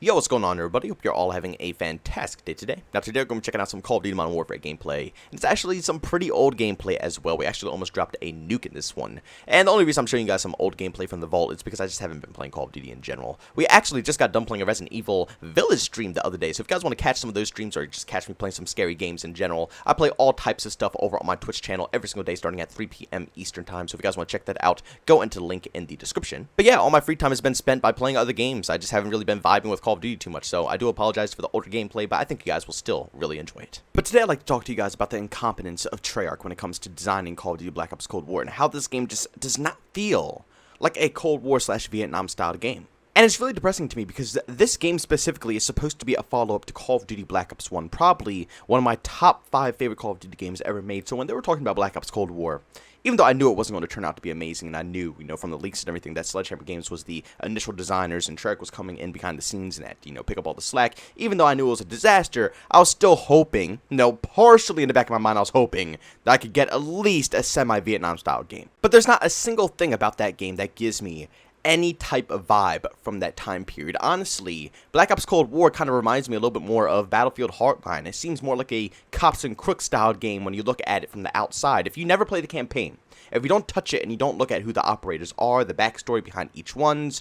Yo, what's going on, everybody? Hope you're all having a fantastic day today. Now, today we're going to be checking out some Call of Duty Modern Warfare gameplay. And it's actually some pretty old gameplay as well. We actually almost dropped a nuke in this one. And the only reason I'm showing you guys some old gameplay from the vault is because I just haven't been playing Call of Duty in general. We actually just got done playing a Resident Evil Village stream the other day. So if you guys want to catch some of those streams or just catch me playing some scary games in general, I play all types of stuff over on my Twitch channel every single day starting at 3 p.m. Eastern Time. So if you guys want to check that out, go into the link in the description. But yeah, all my free time has been spent by playing other games. I just haven't really been vibing with Call of Duty too much. So I do apologize for the older gameplay, but I think you guys will still really enjoy it. But today I'd like to talk to you guys about the incompetence of Treyarch when it comes to designing Call of Duty Black Ops Cold War and how this game just does not feel like a Cold War / Vietnam style game. And it's really depressing to me because this game specifically is supposed to be a follow-up to Call of Duty Black Ops 1, probably one of my top 5 favorite Call of Duty games ever made. So when they were talking about Black Ops Cold War, even though I knew it wasn't going to turn out to be amazing, and I knew, from the leaks and everything that Sledgehammer Games was the initial designers and Treyarch was coming in behind the scenes and had, pick up all the slack, even though I knew it was a disaster, I was still hoping, partially in the back of my mind, I was hoping that I could get at least a semi-Vietnam style game. But there's not a single thing about that game that gives me any type of vibe from that time period. Honestly, Black Ops Cold War kind of reminds me a little bit more of Battlefield Hardline. It seems more like a cops and crooks style game when you look at it from the outside. If you never play the campaign, if you don't touch it and you don't look at who the operators are, the backstory behind each one's,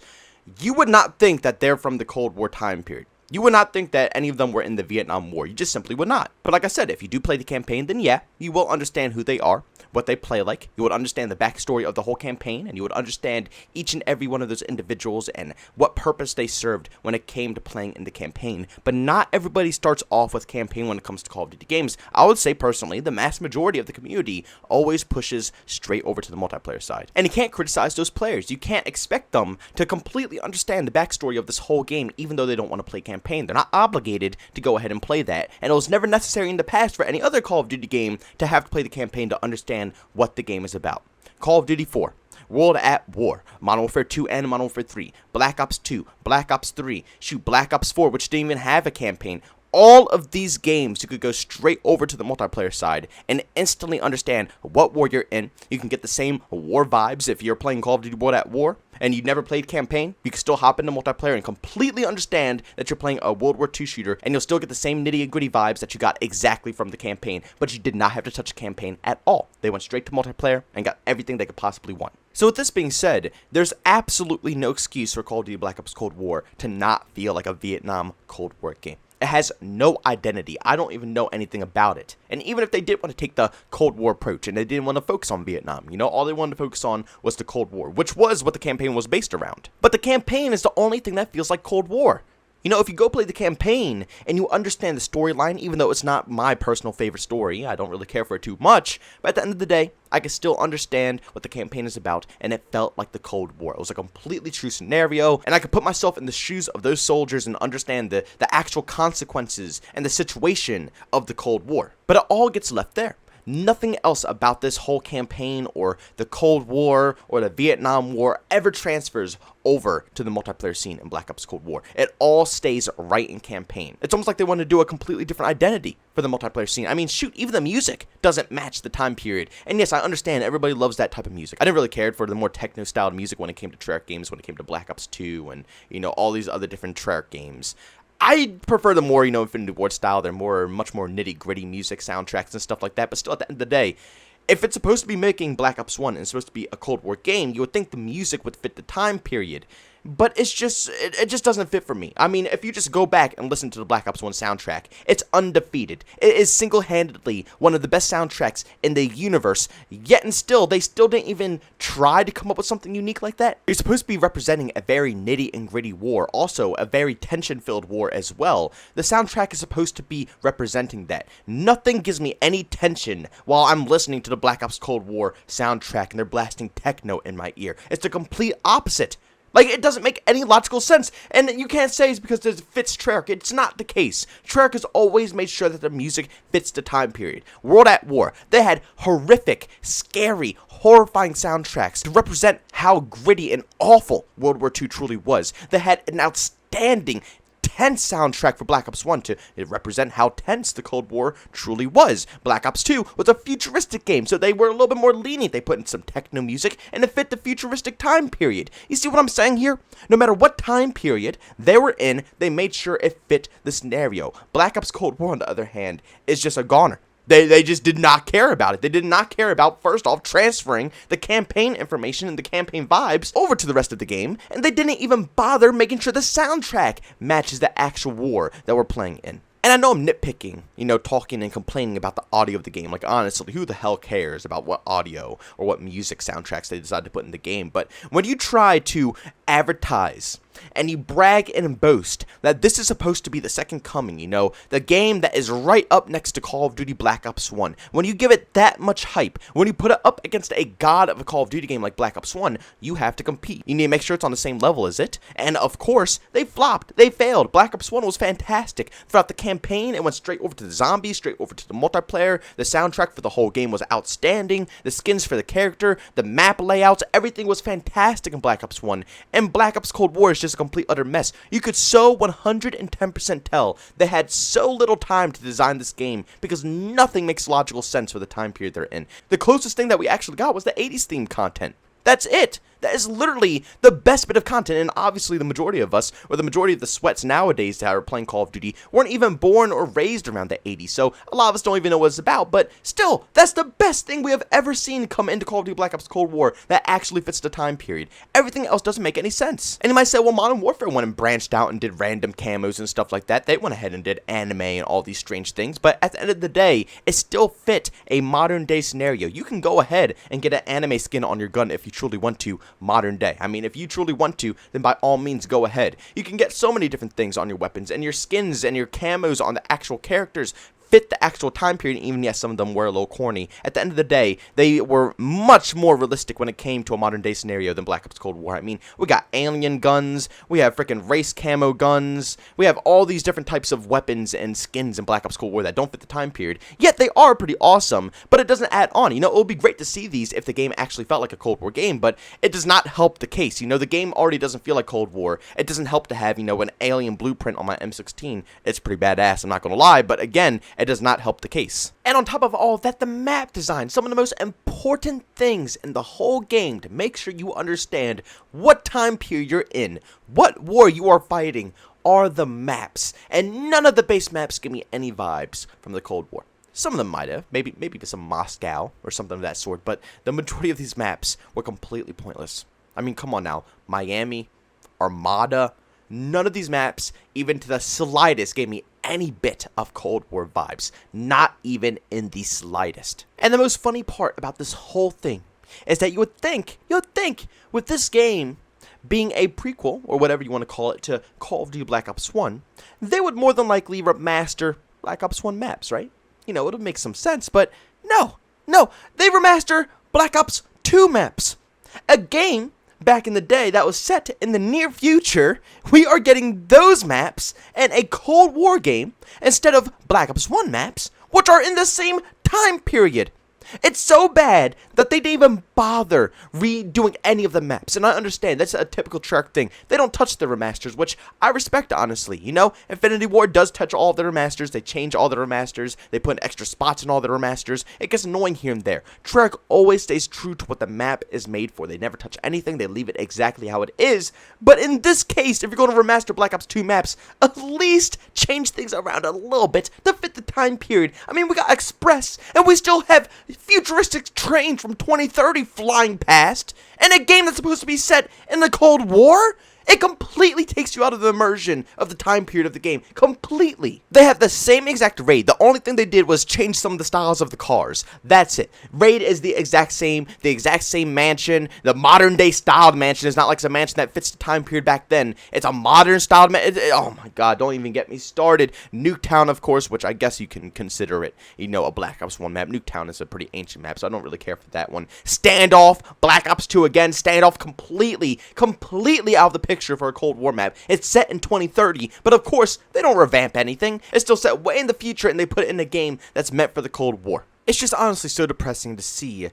you would not think that they're from the Cold War time period. You would not think that any of them were in the Vietnam War. You just simply would not. But like I said, if you do play the campaign, then yeah, you will understand who they are, what they play like. You would understand the backstory of the whole campaign, and you would understand each and every one of those individuals and what purpose they served when it came to playing in the campaign. But not everybody starts off with campaign when it comes to Call of Duty games. I would say personally, the mass majority of the community always pushes straight over to the multiplayer side. And you can't criticize those players. You can't expect them to completely understand the backstory of this whole game, even though they don't want to play campaign. They're not obligated to go ahead and play that, and it was never necessary in the past for any other Call of Duty game to have to play the campaign to understand what the game is about. Call of Duty 4, World at War, Modern Warfare 2 and Modern Warfare 3, Black Ops 2, Black Ops 3, Black Ops 4, which didn't even have a campaign. All of these games, you could go straight over to the multiplayer side and instantly understand what war you're in. You can get the same war vibes if you're playing Call of Duty World at War and you never played campaign. You can still hop into multiplayer and completely understand that you're playing a World War II shooter, and you'll still get the same nitty-gritty vibes that you got exactly from the campaign, but you did not have to touch the campaign at all. They went straight to multiplayer and got everything they could possibly want. So with this being said, there's absolutely no excuse for Call of Duty Black Ops Cold War to not feel like a Vietnam Cold War game. It has no identity. I don't even know anything about it. And even if they did want to take the Cold War approach and they didn't want to focus on Vietnam, all they wanted to focus on was the Cold War, which was what the campaign was based around. But the campaign is the only thing that feels like Cold War. If you go play the campaign and you understand the storyline, even though it's not my personal favorite story, I don't really care for it too much, but at the end of the day, I can still understand what the campaign is about, and it felt like the Cold War. It was a completely true scenario, and I could put myself in the shoes of those soldiers and understand the actual consequences and the situation of the Cold War. But it all gets left there. Nothing else about this whole campaign or the Cold War or the Vietnam War ever transfers over to the multiplayer scene in Black Ops Cold War. It all stays right in campaign. It's almost like they want to do a completely different identity for the multiplayer scene. I mean, shoot, even the music doesn't match the time period. And yes, I understand everybody loves that type of music. I never really cared for the more techno-styled music when it came to Treyarch games, when it came to Black Ops 2 and, all these other different Treyarch games. I prefer the more, Infinity Ward style. They're much more nitty-gritty music, soundtracks, and stuff like that. But still, at the end of the day, if it's supposed to be making Black Ops 1 and it's supposed to be a Cold War game, you would think the music would fit the time period. But it just doesn't fit for me. I mean, if you just go back and listen to the Black Ops 1 soundtrack, it's undefeated. It is single-handedly one of the best soundtracks in the universe, yet and still, they still didn't even try to come up with something unique like that. You're supposed to be representing a very nitty and gritty war, also a very tension-filled war as well. The soundtrack is supposed to be representing that. Nothing gives me any tension while I'm listening to the Black Ops Cold War soundtrack and they're blasting techno in my ear. It's the complete opposite. Like, it doesn't make any logical sense, and you can't say it's because it fits Treyarch. It's not the case. Treyarch has always made sure that the music fits the time period. World at War, they had horrific, scary, horrifying soundtracks to represent how gritty and awful World War II truly was. They had an outstanding, tense soundtrack for Black Ops 1 to represent how tense the Cold War truly was. Black Ops 2 was a futuristic game, so they were a little bit more lenient. They put in some techno music, and it fit the futuristic time period. You see what I'm saying here? No matter what time period they were in, they made sure it fit the scenario. Black Ops Cold War, on the other hand, is just a goner. They just did not care about it. They did not care about, first off, transferring the campaign information and the campaign vibes over to the rest of the game, and they didn't even bother making sure the soundtrack matches the actual war that we're playing in. And I know I'm nitpicking, talking and complaining about the audio of the game. Like, honestly, who the hell cares about what audio or what music soundtracks they decide to put in the game? But when you try to advertise and you brag and boast that this is supposed to be the second coming, the game that is right up next to Call of Duty Black Ops 1, when you give it that much hype, when you put it up against a god of a Call of Duty game like Black Ops 1, you have to compete. You need to make sure it's on the same level as it, and of course, they flopped, they failed. Black Ops 1 was fantastic. Throughout the campaign, it went straight over to the zombies, straight over to the multiplayer. The soundtrack for the whole game was outstanding. The skins for the character, the map layouts, everything was fantastic in Black Ops 1, and Black Ops Cold War is just a complete utter mess. You could so 110% tell they had so little time to design this game because nothing makes logical sense for the time period they're in. The closest thing that we actually got was the 80s themed content. That's it. That is literally the best bit of content, and obviously the majority of us, or the majority of the sweats nowadays that are playing Call of Duty, weren't even born or raised around the 80s, so a lot of us don't even know what it's about, but still, that's the best thing we have ever seen come into Call of Duty Black Ops Cold War that actually fits the time period. Everything else doesn't make any sense. And you might say, well, Modern Warfare went and branched out and did random camos and stuff like that. They went ahead and did anime and all these strange things, but at the end of the day, it still fit a modern day scenario. You can go ahead and get an anime skin on your gun if you truly want to, modern day. I mean, if you truly want to, then by all means go ahead. You can get so many different things on your weapons, and your skins and your camos on the actual characters fit the actual time period, even yes, some of them were a little corny. At the end of the day, they were much more realistic when it came to a modern day scenario than Black Ops Cold War. I mean, we got alien guns, we have freaking race camo guns, we have all these different types of weapons and skins in Black Ops Cold War that don't fit the time period, yet they are pretty awesome, but it doesn't add on. It would be great to see these if the game actually felt like a Cold War game, but it does not help the case. The game already doesn't feel like Cold War. It doesn't help to have, an alien blueprint on my M16. It's pretty badass, I'm not gonna lie, but again, it does not help the case. And on top of all of that, the map design, some of the most important things in the whole game to make sure you understand what time period you're in, what war you are fighting, are the maps. And none of the base maps give me any vibes from the Cold War. Some of them might have, maybe some Moscow or something of that sort, but the majority of these maps were completely pointless. I mean, come on now, Miami, Armada, none of these maps, even to the slightest, gave me any bit of Cold War vibes. Not even in the slightest. And the most funny part about this whole thing is that you would think, with this game being a prequel, or whatever you want to call it, to Call of Duty Black Ops 1, they would more than likely remaster Black Ops 1 maps, right? It would make some sense, but no, they remaster Black Ops 2 maps. A game back in the day that was set in the near future. We are getting those maps and a Cold War game instead of Black Ops 1 maps, which are in the same time period. It's so bad that they didn't even bother redoing any of the maps. And I understand, that's a typical Treyarch thing. They don't touch the remasters, which I respect, honestly. Infinity Ward does touch all of the remasters. They change all the remasters. They put in extra spots in all the remasters. It gets annoying here and there. Treyarch always stays true to what the map is made for. They never touch anything. They leave it exactly how it is. But in this case, if you're going to remaster Black Ops 2 maps, at least change things around a little bit to fit the time period. I mean, we got Express, and we still have futuristic trains from 2030 flying past, and a game that's supposed to be set in the Cold War? It completely takes you out of the immersion of the time period of the game. Completely. They have the same exact raid. The only thing they did was change some of the styles of the cars. That's it. Raid is the exact same mansion. The modern day styled mansion is not like a mansion that fits the time period back then. It's a modern styled mansion. Oh my god, don't even get me started. Nuketown, of course, which I guess you can consider it, a Black Ops 1 map. Nuketown is a pretty ancient map, so I don't really care for that one. Standoff, Black Ops 2 again. Standoff completely out of the picture for a Cold War map. It's set in 2030, but of course, they don't revamp anything. It's still set way in the future, and they put it in a game that's meant for the Cold War. It's just honestly so depressing to see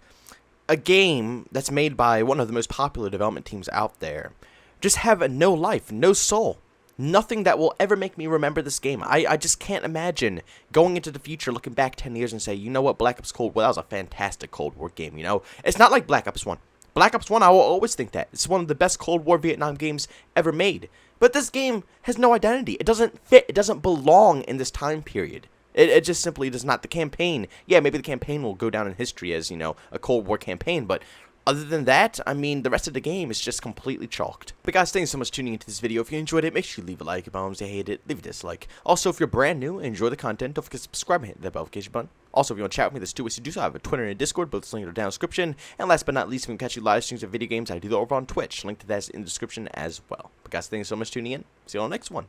a game that's made by one of the most popular development teams out there just have no life, no soul. Nothing that will ever make me remember this game. I just can't imagine going into the future, looking back 10 years and say, you know what, Black Ops Cold War, that was a fantastic Cold War game, you know? It's not like Black Ops 1. Black Ops 1, I will always think that. It's one of the best Cold War Vietnam games ever made. But this game has no identity. It doesn't fit. It doesn't belong in this time period. It just simply does not. The campaign, yeah, maybe the campaign will go down in history as, you know, a Cold War campaign, but other than that, I mean, the rest of the game is just completely chalked. But guys, thanks so much for tuning into this video. If you enjoyed it, make sure you leave a like. If you hate it, leave a dislike. Also, if you're brand new and enjoy the content, don't forget to subscribe and hit that notification button. Also, if you want to chat with me, there's 2 ways to do so. I have a Twitter and a Discord, both linked in the description. And last but not least, if you can catch you live streams of video games, I do that over on Twitch. Link to that is in the description as well. But guys, thanks so much for tuning in. See you on the next one.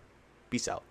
Peace out.